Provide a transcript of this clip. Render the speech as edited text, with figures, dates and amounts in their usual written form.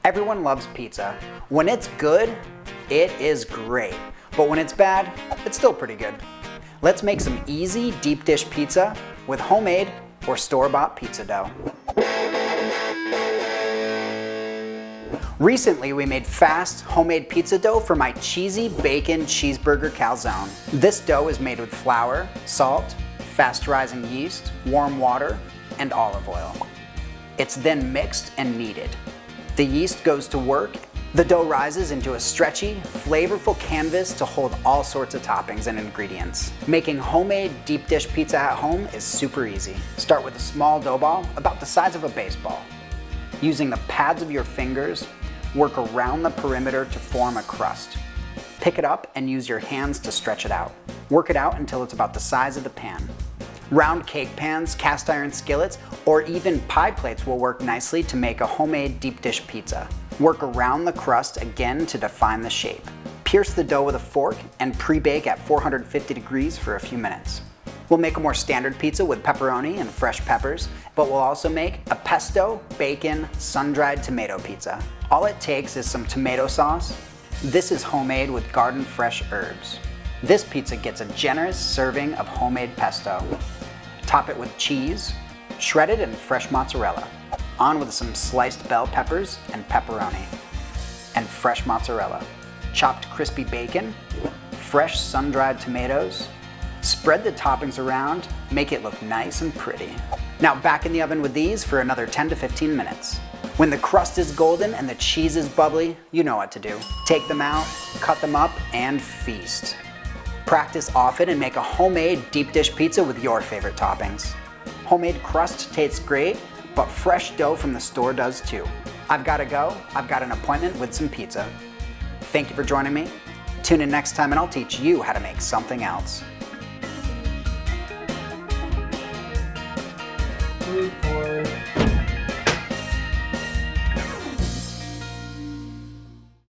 Everyone loves pizza. When it's good, it is great. But when it's bad, it's still pretty good. Let's make some easy deep dish pizza with homemade or store-bought pizza dough. Recently, we made fast, homemade pizza dough for my cheesy bacon cheeseburger calzone. This dough is made with flour, salt, fast-rising yeast, warm water, and olive oil. It's then mixed and kneaded. The yeast goes to work. The dough rises into a stretchy, flavorful canvas to hold all sorts of toppings and ingredients. Making homemade deep dish pizza at home is super easy. Start with a small dough ball about the size of a baseball. Using the pads of your fingers, work around the perimeter to form a crust. Pick it up and use your hands to stretch it out. Work it out until it's about the size of the pan. Round cake pans, cast iron skillets, or even pie plates will work nicely to make a homemade deep dish pizza. Work around the crust again to define the shape. Pierce the dough with a fork and pre-bake at 450 degrees for a few minutes. We'll make a more standard pizza with pepperoni and fresh peppers, but we'll also make a pesto, bacon, sun-dried tomato pizza. All it takes is some tomato sauce. This is homemade with garden fresh herbs. This pizza gets a generous serving of homemade pesto. Top it with cheese, shredded and fresh mozzarella. On with some sliced bell peppers and pepperoni. And fresh mozzarella. Chopped crispy bacon, fresh sun-dried tomatoes. Spread the toppings around, make it look nice and pretty. Now back in the oven with these for another 10 to 15 minutes. When the crust is golden and the cheese is bubbly, you know what to do. Take them out, cut them up, and feast. Practice often and make a homemade deep dish pizza with your favorite toppings. Homemade crust tastes great, but fresh dough from the store does too. I've got to go. I've got an appointment with some pizza. Thank you for joining me. Tune in next time and I'll teach you how to make something else. 3, 4.